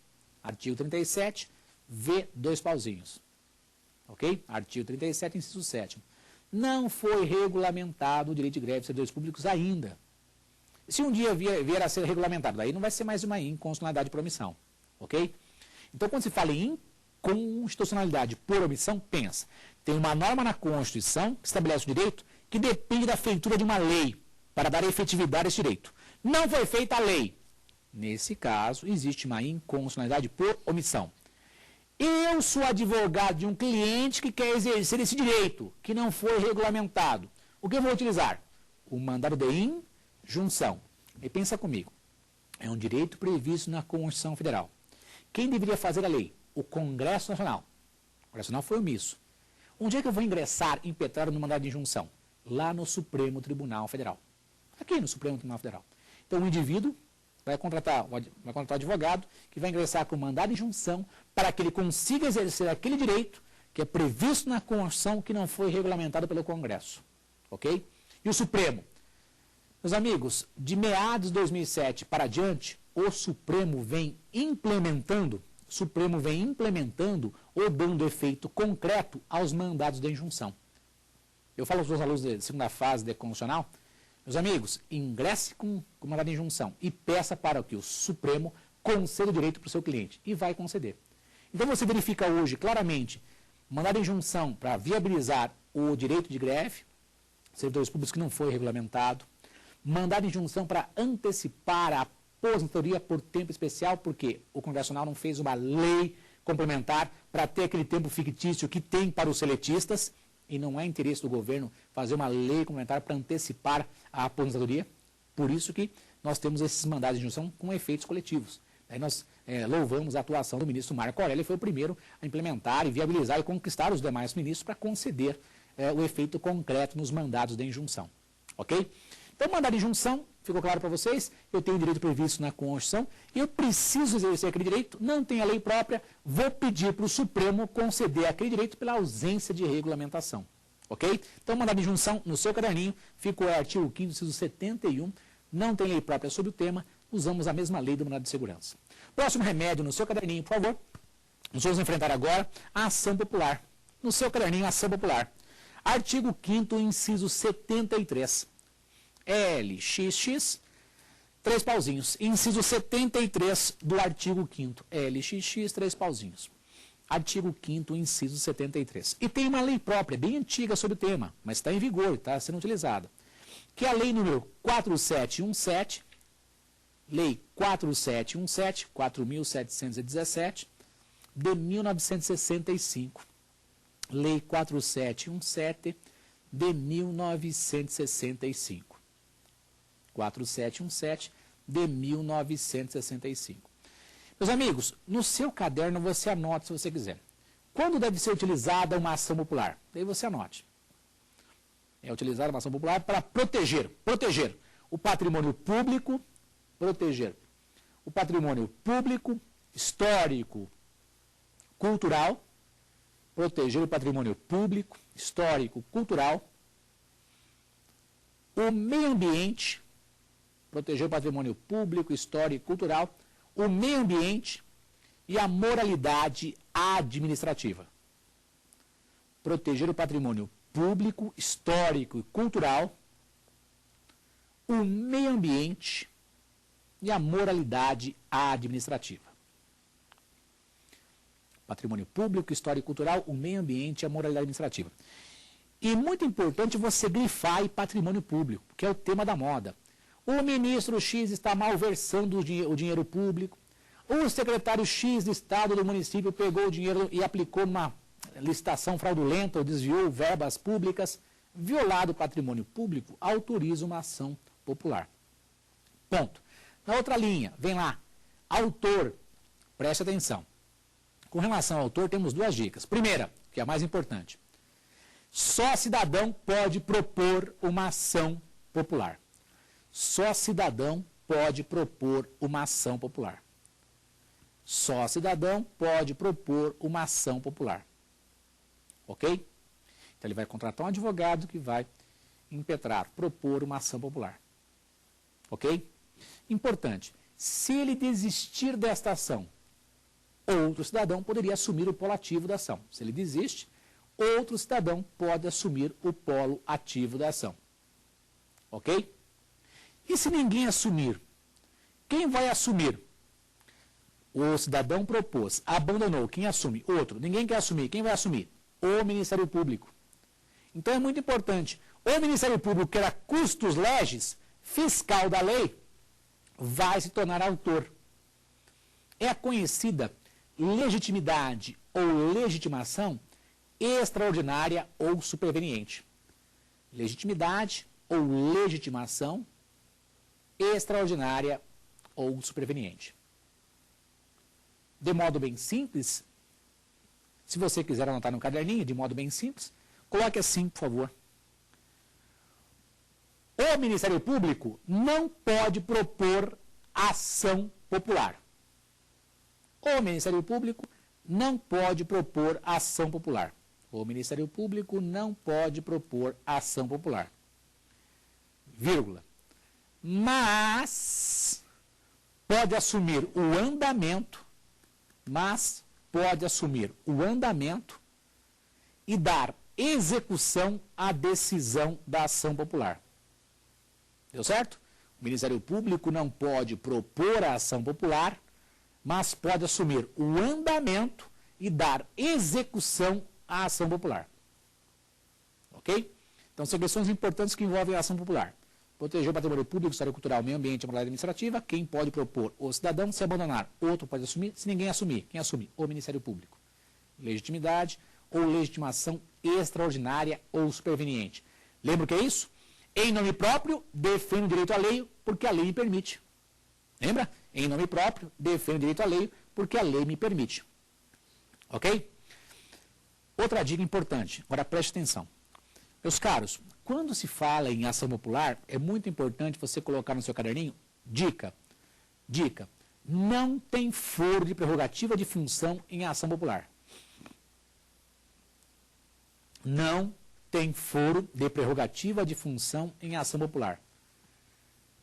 Artigo 37, V, dois pauzinhos. Ok? Artigo 37, inciso 7º. Não foi regulamentado o direito de greve dos servidores públicos ainda. Se um dia vier a ser regulamentado, aí não vai ser mais uma inconstitucionalidade por omissão. Ok? Então, quando se fala em inconstitucionalidade por omissão, pensa, tem uma norma na Constituição que estabelece o direito que depende da feitura de uma lei para dar efetividade a esse direito. Não foi feita a lei. Nesse caso, existe uma inconstitucionalidade por omissão. Eu sou advogado de um cliente que quer exercer esse direito, que não foi regulamentado. O que eu vou utilizar? O mandado de injunção. E pensa comigo, é um direito previsto na Constituição Federal. Quem deveria fazer a lei? O Congresso Nacional. O Congresso Nacional foi omisso. Onde é que eu vou ingressar impetrado no mandado de injunção? Lá no Supremo Tribunal Federal. Aqui no Supremo Tribunal Federal. Então o indivíduo vai contratar um advogado que vai ingressar com o mandado de injunção para que ele consiga exercer aquele direito que é previsto na Constituição que não foi regulamentado pelo Congresso. Ok? E o Supremo? Meus amigos, de meados de 2007 para adiante, o Supremo vem implementando ou dando efeito concreto aos mandados de injunção. Eu falo aos meus alunos de segunda fase de constitucional, meus amigos, ingresse com mandado de injunção e peça para que o Supremo conceda o direito para o seu cliente. E vai conceder. Então você verifica hoje claramente mandado de injunção para viabilizar o direito de greve, servidores públicos que não foi regulamentado, mandado de injunção para antecipar a aposentadoria por tempo especial, porque o Congresso Nacional não fez uma lei complementar para ter aquele tempo fictício que tem para os seletistas, e não é interesse do governo fazer uma lei complementar para antecipar a aposentadoria. Por isso que nós temos esses mandados de injunção com efeitos coletivos. Aí nós louvamos a atuação do ministro Marco Aurélio, ele foi o primeiro a implementar e viabilizar e conquistar os demais ministros para conceder o efeito concreto nos mandados de injunção. Ok? Então, mandado de injunção, ficou claro para vocês? Eu tenho direito previsto na Constituição, eu preciso exercer aquele direito, não tenho a lei própria, vou pedir para o Supremo conceder aquele direito pela ausência de regulamentação. Ok? Então, mandado de injunção, no seu caderninho, ficou o artigo 5º, inciso 71, não tem lei própria sobre o tema, usamos a mesma lei do mandado de segurança. Próximo remédio, no seu caderninho, por favor. Nós vamos enfrentar agora a ação popular. No seu caderninho, a ação popular. Artigo 5º, inciso 73. LXX, 3 pauzinhos. Inciso 73 do artigo 5º. LXX, 3 pauzinhos. Artigo 5º, inciso 73. E tem uma lei própria, bem antiga sobre o tema, mas está em vigor, está sendo utilizada. Que é a lei número 4717, lei 4717, 4.717, de 1965. Lei 4717, de 1965. 4717 de 1965. Meus amigos, no seu caderno você anota se você quiser. Quando deve ser utilizada uma ação popular? Daí você anote. É utilizada uma ação popular para proteger o patrimônio público, histórico, cultural, proteger o patrimônio público, histórico, cultural, o meio ambiente, proteger o patrimônio público, histórico e cultural, o meio ambiente e a moralidade administrativa. Proteger o patrimônio público, histórico e cultural, o meio ambiente e a moralidade administrativa. Patrimônio público, histórico e cultural, o meio ambiente e a moralidade administrativa. E muito importante você grifar aí patrimônio público, que é o tema da moda. O ministro X está malversando o dinheiro público. O secretário X do Estado do município pegou o dinheiro e aplicou uma licitação fraudulenta ou desviou verbas públicas. Violado o patrimônio público, autoriza uma ação popular. Ponto. Na outra linha, vem lá. Autor, preste atenção. Com relação ao autor, temos 2 dicas. Primeira, que é a mais importante. Só cidadão pode propor uma ação popular. Só cidadão pode propor uma ação popular. Só cidadão pode propor uma ação popular. Ok? Então ele vai contratar um advogado que vai impetrar, propor uma ação popular. Ok? Importante. Se ele desistir desta ação, outro cidadão poderia assumir o polo ativo da ação. Se ele desiste, outro cidadão pode assumir o polo ativo da ação. Ok? E se ninguém assumir? Quem vai assumir? O cidadão propôs, abandonou. Quem assume? Outro. Ninguém quer assumir. Quem vai assumir? O Ministério Público. Então é muito importante. O Ministério Público, que era custos legis, fiscal da lei, vai se tornar autor. É a conhecida legitimidade ou legitimação extraordinária ou superveniente. Legitimidade ou legitimação extraordinária ou superveniente. De modo bem simples, se você quiser anotar no caderninho, de modo bem simples, coloque assim, por favor. O Ministério Público não pode propor ação popular. O Ministério Público não pode propor ação popular. O Ministério Público não pode propor ação popular. Vírgula. Mas pode assumir o andamento, e dar execução à decisão da ação popular. Deu certo? O Ministério Público não pode propor a ação popular, mas pode assumir o andamento e dar execução à ação popular. Ok? Então, são questões importantes que envolvem a ação popular. Proteger o patrimônio público, história cultural, meio ambiente e moralidade administrativa. Quem pode propor? O cidadão. Se abandonar, outro pode assumir. Se ninguém assumir, quem assume? O Ministério Público. Legitimidade ou legitimação extraordinária ou superveniente. Lembra o que é isso? Em nome próprio, defendo o direito alheio porque a lei me permite. Lembra? Em nome próprio, defendo o direito alheio porque a lei me permite. Ok? Outra dica importante. Agora preste atenção. Meus caros, quando se fala em ação popular, é muito importante você colocar no seu caderninho, dica, não tem foro de prerrogativa de função em ação popular. Não tem foro de prerrogativa de função em ação popular.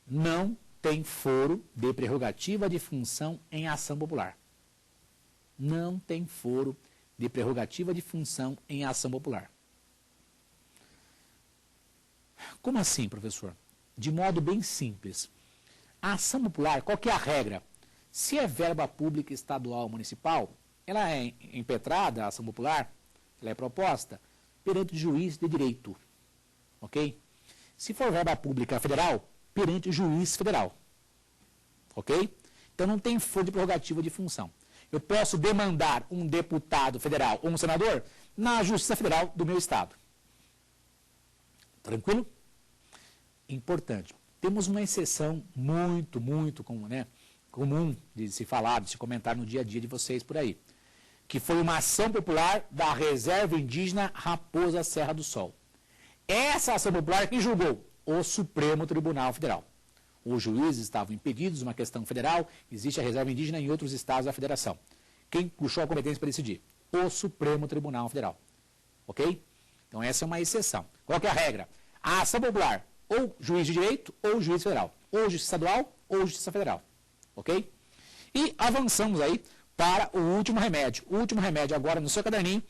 Não tem foro de prerrogativa de função em ação popular. Não tem foro de prerrogativa de função em ação popular. Como assim, professor? De modo bem simples. A ação popular, qual que é a regra? Se é verba pública estadual ou municipal, ela é impetrada, a ação popular, ela é proposta perante o juiz de direito. Ok? Se for verba pública federal, perante o juiz federal. Ok? Então não tem foro de prerrogativa de função. Eu posso demandar um deputado federal ou um senador na Justiça Federal do meu estado. Tranquilo? Importante. Temos uma exceção muito comum de se falar, de se comentar no dia a dia de vocês por aí, que foi uma ação popular da Reserva Indígena Raposa Serra do Sol. Essa ação popular, quem julgou? O Supremo Tribunal Federal. Os juízes estavam impedidos, uma questão federal, existe a Reserva Indígena em outros estados da federação. Quem puxou a competência para decidir? O Supremo Tribunal Federal. Ok? Então essa é uma exceção. Qual que é a regra? A ação popular, ou juiz de direito, ou juiz federal. Ou justiça estadual, ou justiça federal. Ok? E avançamos aí para o último remédio. O último remédio agora no seu caderninho,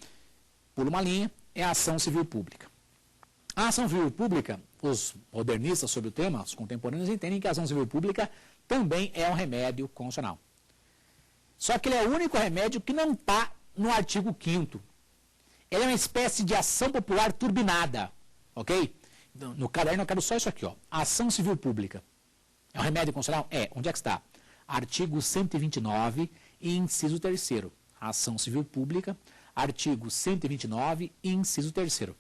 pula uma linha, é a ação civil pública. A ação civil pública, os modernistas sobre o tema, os contemporâneos, entendem que a ação civil pública também é um remédio constitucional. Só que ele é o único remédio que não está no artigo 5º. Ele é uma espécie de ação popular turbinada. Ok? No caderno eu quero só isso aqui, ó. Ação civil pública. É um remédio constitucional? É. Onde é que está? Artigo 129, inciso 3º. Ação civil pública, artigo 129, inciso 3º.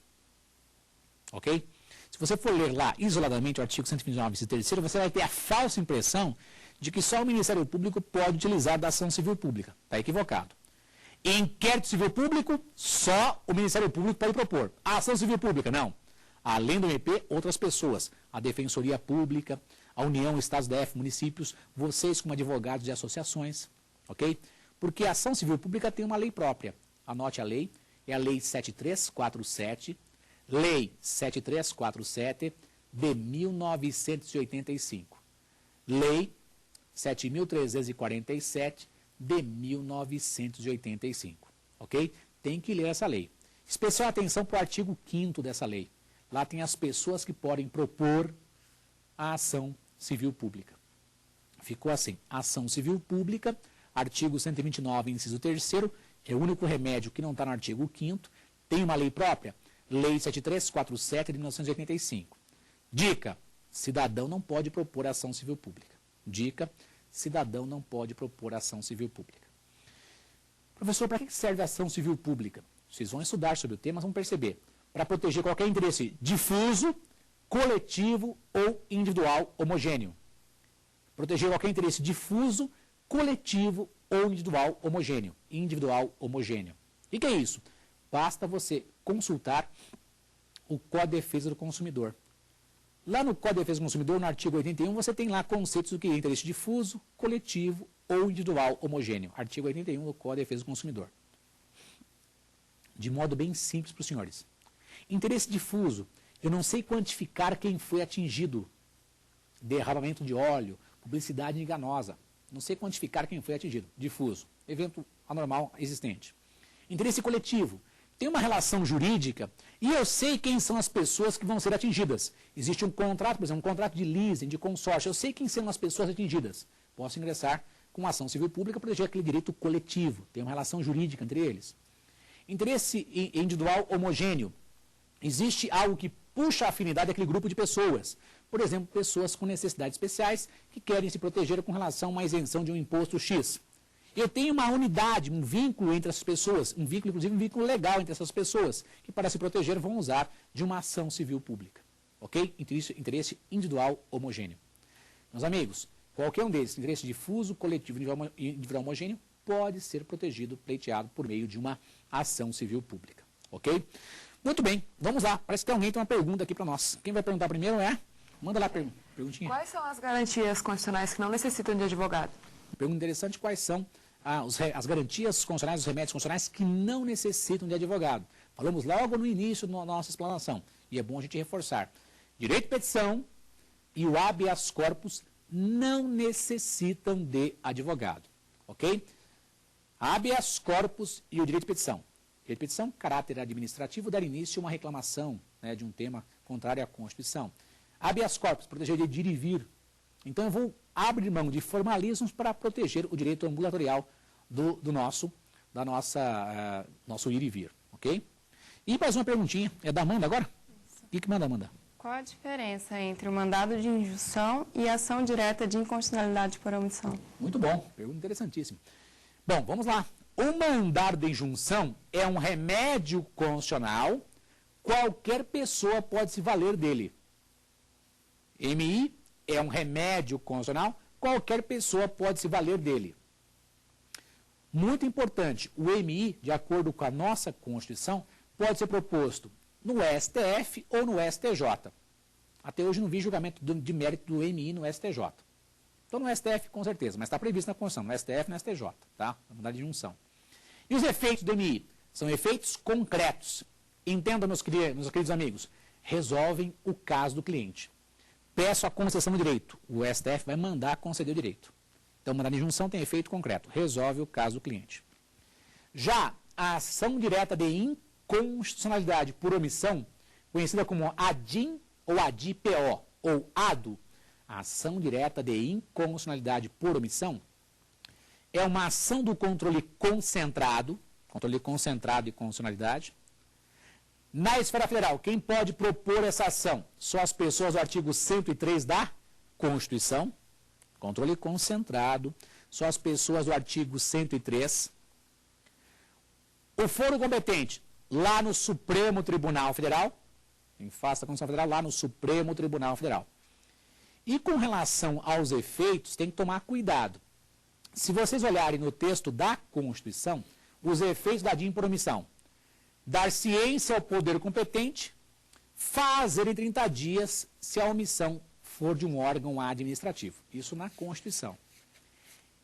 Ok? Se você for ler lá isoladamente o artigo 129, inciso 3º, você vai ter a falsa impressão de que só o Ministério Público pode utilizar da ação civil pública. Está equivocado. Em inquérito civil público, só o Ministério Público pode propor. A ação civil pública, não. Além do MP, outras pessoas. A Defensoria Pública, a União, Estados, DF, municípios, vocês como advogados de associações, ok? Porque a ação civil pública tem uma lei própria. Anote a lei, é a Lei 7347, Lei 7347 de 1985. Lei 7.347 de 1985, ok? Tem que ler essa lei. Especial atenção para o artigo 5º dessa lei. Lá tem as pessoas que podem propor a ação civil pública. Ficou assim, ação civil pública, artigo 129, inciso 3º, é o único remédio que não está no artigo 5º, tem uma lei própria, Lei 7347 de 1985. Dica, cidadão não pode propor ação civil pública. Dica, cidadão não pode propor ação civil pública. Professor, para que serve a ação civil pública? Vocês vão estudar sobre o tema, vão perceber. Para proteger qualquer interesse difuso, coletivo ou individual homogêneo. Proteger qualquer interesse difuso, coletivo ou individual homogêneo. Individual homogêneo. O que é isso? Basta você consultar o Código de Defesa do Consumidor. Lá no Código de Defesa do Consumidor, no artigo 81, você tem lá conceitos do que é interesse difuso, coletivo ou individual homogêneo. Artigo 81 do Código de Defesa do Consumidor. De modo bem simples para os senhores. Interesse difuso, eu não sei quantificar quem foi atingido. Derramamento de óleo, publicidade enganosa. Não sei quantificar quem foi atingido. Difuso, evento anormal existente. Interesse coletivo, tem uma relação jurídica e eu sei quem são as pessoas que vão ser atingidas. Existe um contrato, por exemplo, um contrato de leasing, de consórcio, eu sei quem são as pessoas atingidas. Posso ingressar com ação civil pública para proteger aquele direito coletivo, tem uma relação jurídica entre eles. Interesse individual homogêneo, existe algo que puxa a afinidade daquele grupo de pessoas. Por exemplo, pessoas com necessidades especiais que querem se proteger com relação a uma isenção de um imposto X. Eu tenho uma unidade, um vínculo entre essas pessoas, um vínculo, inclusive um vínculo legal entre essas pessoas, que para se proteger vão usar de uma ação civil pública. Ok? Interesse individual homogêneo. Meus amigos, qualquer um desses, interesse difuso, coletivo, individual homogêneo, pode ser protegido, pleiteado por meio de uma ação civil pública. Ok? Muito bem, vamos lá. Parece que alguém tem uma pergunta aqui para nós. Quem vai perguntar primeiro é? Manda lá a perguntinha. Quais são as garantias constitucionais que não necessitam de advogado? Pergunta interessante, quais são as garantias constitucionais, os remédios constitucionais que não necessitam de advogado. Falamos logo no início da nossa explanação, e é bom a gente reforçar. Direito de petição e o habeas corpus não necessitam de advogado, ok? Habeas corpus e o direito de petição. Direito de petição, caráter administrativo, dar início a uma reclamação, né, de um tema contrário à Constituição. Habeas corpus, proteger o direito de ir e vir. Então eu vou abrir mão de formalismos para proteger o direito ambulatorial do nosso ir e vir, ok? E mais uma perguntinha, é da Amanda agora? O que manda, Amanda? Qual a diferença entre o mandado de injunção e a ação direta de inconstitucionalidade por omissão? Muito bom, pergunta interessantíssima. Bom, vamos lá. O mandado de injunção é um remédio constitucional, qualquer pessoa pode se valer dele. MI é um remédio constitucional, qualquer pessoa pode se valer dele. Muito importante, o MI, de acordo com a nossa Constituição, pode ser proposto no STF ou no STJ. Até hoje não vi julgamento de mérito do MI no STJ. Então no STF com certeza, mas está previsto na Constituição, no STF e no STJ, tá? A mandado de injunção. E os efeitos do MI? São efeitos concretos. Entenda, meus queridos amigos, resolvem o caso do cliente. Peço a concessão do direito. O STF vai mandar conceder o direito. Então, mandado de injunção tem efeito concreto. Resolve o caso do cliente. Já a ação direta de inconstitucionalidade por omissão, conhecida como ADIM ou ADIPO, ou ADO, a ação direta de inconstitucionalidade por omissão, é uma ação do controle concentrado e constitucionalidade. Na esfera federal, quem pode propor essa ação? Só as pessoas do artigo 103 da Constituição. Controle concentrado, só as pessoas do artigo 103. O foro competente, lá no Supremo Tribunal Federal. Quem faça a Constituição Federal, lá no Supremo Tribunal Federal. E com relação aos efeitos, tem que tomar cuidado. Se vocês olharem no texto da Constituição, os efeitos da DIN por omissão. Dar ciência ao poder competente, fazer em 30 dias se a omissão for de um órgão administrativo. Isso na Constituição.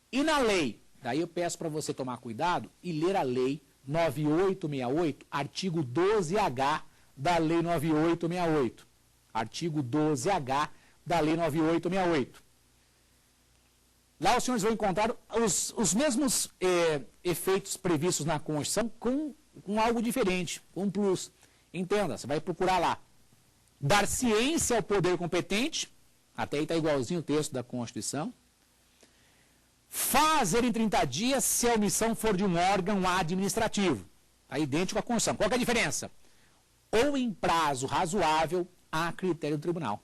E na lei, daí eu peço para você tomar cuidado e ler a lei 9868, artigo 12H da lei 9868. Artigo 12H da lei 9868. Lá os senhores vão encontrar os mesmos efeitos previstos na Constituição com algo diferente, com um plus. Entenda, você vai procurar lá. Dar ciência ao poder competente, até aí está igualzinho o texto da Constituição. Fazer em 30 dias se a omissão for de um órgão administrativo. Está idêntico à Constituição. Qual que é a diferença? Ou em prazo razoável a critério do tribunal.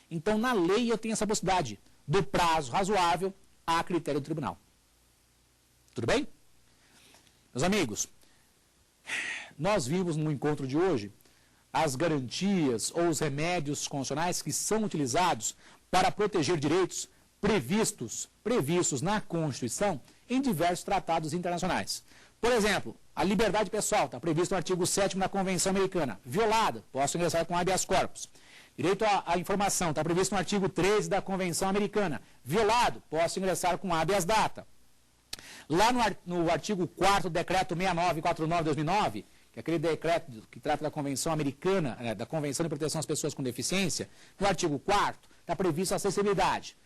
Então, na lei eu tenho essa possibilidade do prazo razoável a critério do tribunal. Tudo bem? Meus amigos, nós vimos no encontro de hoje as garantias ou os remédios constitucionais que são utilizados para proteger direitos previstos na Constituição em diversos tratados internacionais. Por exemplo, a liberdade pessoal está previsto no artigo 7º da Convenção Americana. Violada, posso ingressar com habeas corpus. Direito à informação está previsto no artigo 13 da Convenção Americana. Violado, posso ingressar com habeas data. Lá no artigo 4º do Decreto 6949/2009, que é aquele decreto que trata da Convenção Americana, da Convenção de Proteção às Pessoas com Deficiência, no artigo 4º está previsto a acessibilidade.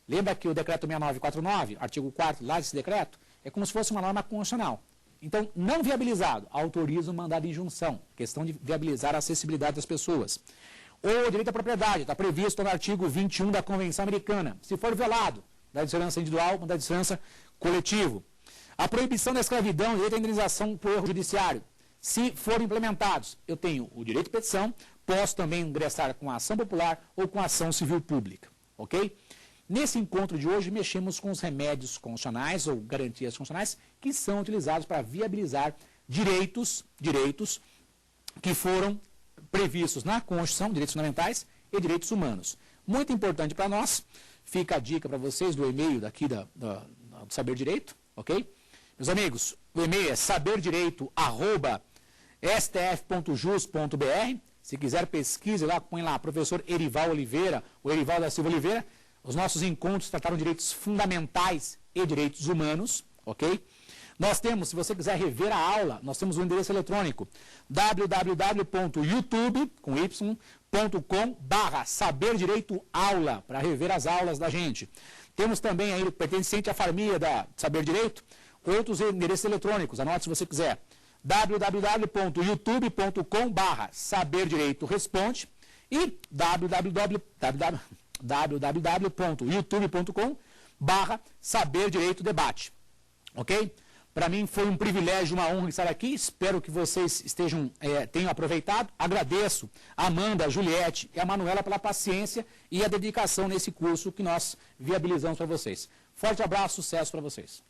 Lembra que o Decreto 6949, artigo 4º lá desse decreto, é como se fosse uma norma constitucional. Então, não viabilizado, autoriza o mandado de injunção, questão de viabilizar a acessibilidade das pessoas. Ou o direito à propriedade, está previsto no artigo 21 da Convenção Americana. Se for violado, mandado de segurança individual, mandado de segurança coletivo. A proibição da escravidão, direito à indenização por erro judiciário. Se forem implementados, eu tenho o direito de petição, posso também ingressar com a ação popular ou com a ação civil pública, ok? Nesse encontro de hoje, mexemos com os remédios constitucionais ou garantias constitucionais que são utilizados para viabilizar direitos que foram previstos na Constituição, direitos fundamentais e direitos humanos. Muito importante para nós, fica a dica para vocês do e-mail daqui do Saber Direito, ok? Meus amigos, o e-mail é saberdireito@stf.jus.br. Se quiser, pesquise lá, põe lá, professor Erival Oliveira ou Erival da Silva Oliveira. Os nossos encontros trataram direitos fundamentais e direitos humanos, ok? Nós temos, se você quiser rever a aula, nós temos um endereço eletrônico www.youtube.com/saberdireitoaula para rever as aulas da gente. Temos também aí, pertencente à família da Saber Direito, outros endereços eletrônicos, anote se você quiser. www.youtube.com/saberdireitoresponde e www.youtube.com/saberdireitodebate. Ok? Para mim foi um privilégio, uma honra estar aqui. Espero que vocês tenham aproveitado. Agradeço a Amanda, a Juliette e a Manuela pela paciência e a dedicação nesse curso que nós viabilizamos para vocês. Forte abraço, sucesso para vocês.